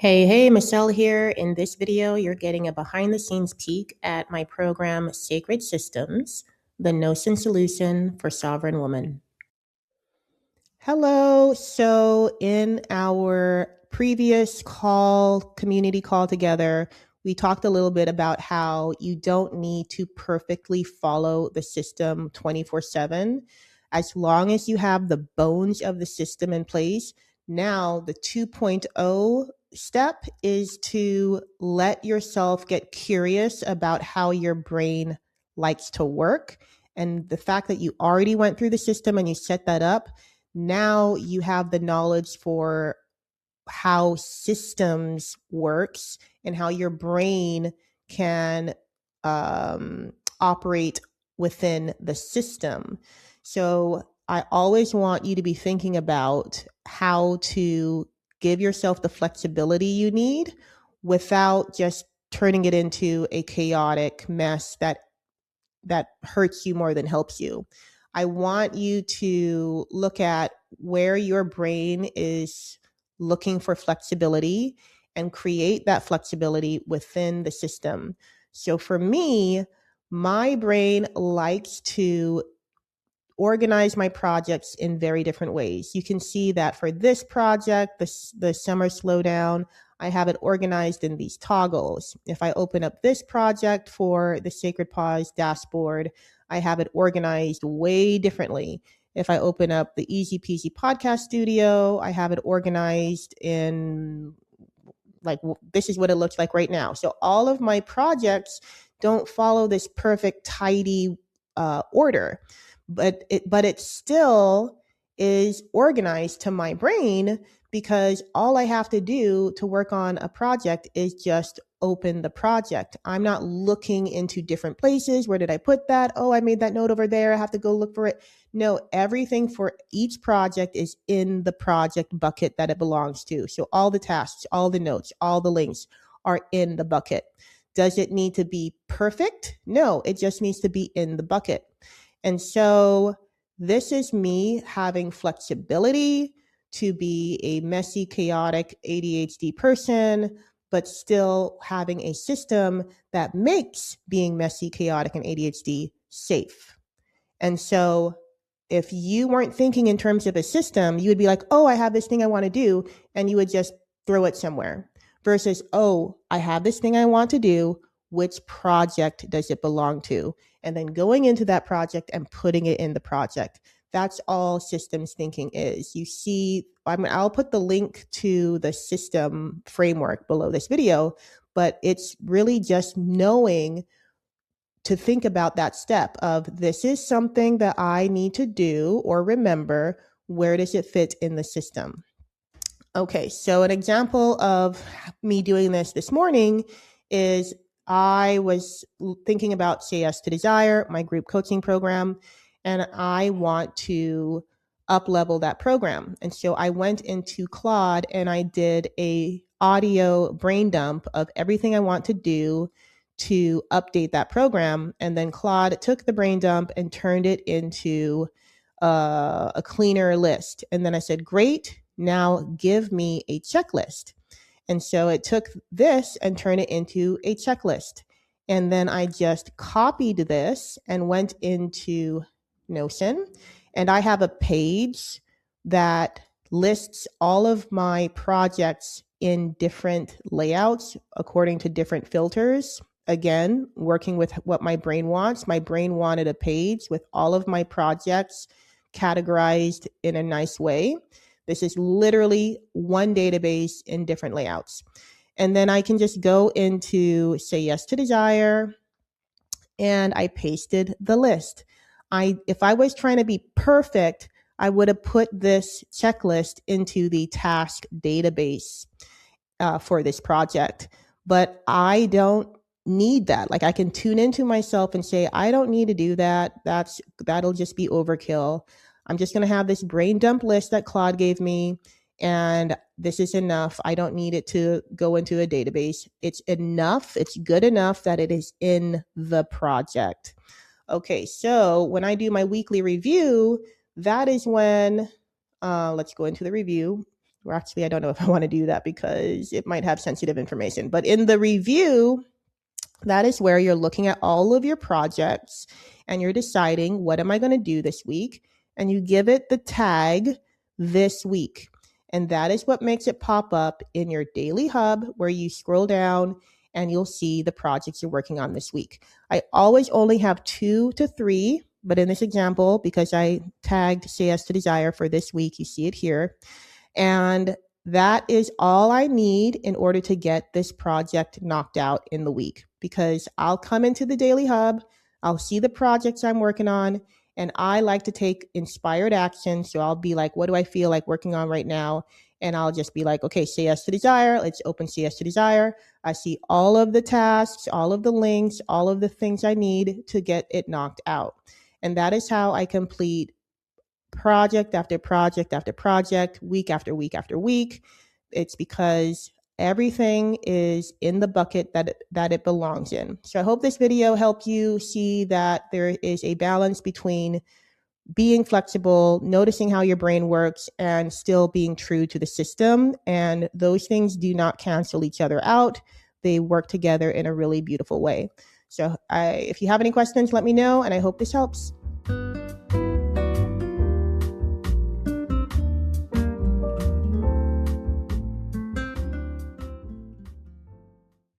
Hey, Michelle here. In this video, you're getting a behind the scenes peek at my program, Sacred Systems, the Notion Solution for Sovereign Woman. Hello. So, in our previous community call together, we talked a little bit about how you don't need to perfectly follow the system 24/7. As long as you have the bones of the system in place, now the 2.0 step is to let yourself get curious about how your brain likes to work. And the fact that you already went through the system and you set that up, now you have the knowledge for how systems works and how your brain can operate within the system. So I always want you to be thinking about how to give yourself the flexibility you need without just turning it into a chaotic mess that hurts you more than helps you. I want you to look at where your brain is looking for flexibility and create that flexibility within the system. So for me, my brain likes to organize my projects in very different ways. You can see that for this project, the summer slowdown, I have it organized in these toggles. If I open up this project for the Sacred Pause dashboard, I have it organized way differently. If I open up the Easy Peasy Podcast Studio, I have it organized in like this is what it looks like right now. So all of my projects don't follow this perfect, tidy order, but it still is organized to my brain because all I have to do to work on a project is just open the project. I'm not looking into different places. Where did I put that? Oh, I made that note over there. I have to go look for it. No, everything for each project is in the project bucket that it belongs to. So all the tasks, all the notes, all the links are in the bucket. Does it need to be perfect? No, it just needs to be in the bucket. And so this is me having flexibility to be a messy, chaotic ADHD person, but still having a system that makes being messy, chaotic, and ADHD safe. And so if you weren't thinking in terms of a system, you would be like, oh, I have this thing I want to do. And you would just throw it somewhere versus, oh, I have this thing I want to do. Which project does it belong to? And then going into that project and putting it in the project. That's all systems thinking is. You see, I'll put the link to the system framework below this video, but it's really just knowing to think about that step of this is something that I need to do or remember. Where does it fit in the system? Okay, so an example of me doing this morning is I was thinking about Say Yes to Desire, my group coaching program, and I want to up level that program. And so I went into Claude and I did a audio brain dump of everything I want to do to update that program. And then Claude took the brain dump and turned it into a cleaner list. And then I said, great, now give me a checklist. And so it took this and turned it into a checklist. And then I just copied this and went into Notion. And I have a page that lists all of my projects in different layouts according to different filters. Again, working with what my brain wants. My brain wanted a page with all of my projects categorized in a nice way. This is literally one database in different layouts. And then I can just go into Say Yes to Desire and I pasted the list. If I was trying to be perfect, I would have put this checklist into the task database for this project. But I don't need that. Like I can tune into myself and say, I don't need to do that. That'll just be overkill. I'm just going to have this brain dump list that Claude gave me, and this is enough. I don't need it to go into a database. It's enough. It's good enough that it is in the project. Okay, so when I do my weekly review, that is when, let's go into the review. Or actually, I don't know if I want to do that because it might have sensitive information. But in the review, that is where you're looking at all of your projects and you're deciding, what am I going to do this week? And you give it the tag this week. And that is what makes it pop up in your daily hub, where you scroll down and you'll see the projects you're working on this week. I always only have 2 to 3, but in this example, because I tagged Say Yes to Desire for this week, you see it here. And that is all I need in order to get this project knocked out in the week, because I'll come into the daily hub, I'll see the projects I'm working on, and I like to take inspired action. So I'll be like, what do I feel like working on right now? And I'll just be like, okay, Say Yes to Desire. Let's open Say Yes to Desire. I see all of the tasks, all of the links, all of the things I need to get it knocked out. And that is how I complete project after project after project, week after week after week. It's because everything is in the bucket that it belongs in. So I hope this video helped you see that there is a balance between being flexible, noticing how your brain works, and still being true to the system. And those things do not cancel each other out. They work together in a really beautiful way. So if you have any questions, let me know, and I hope this helps.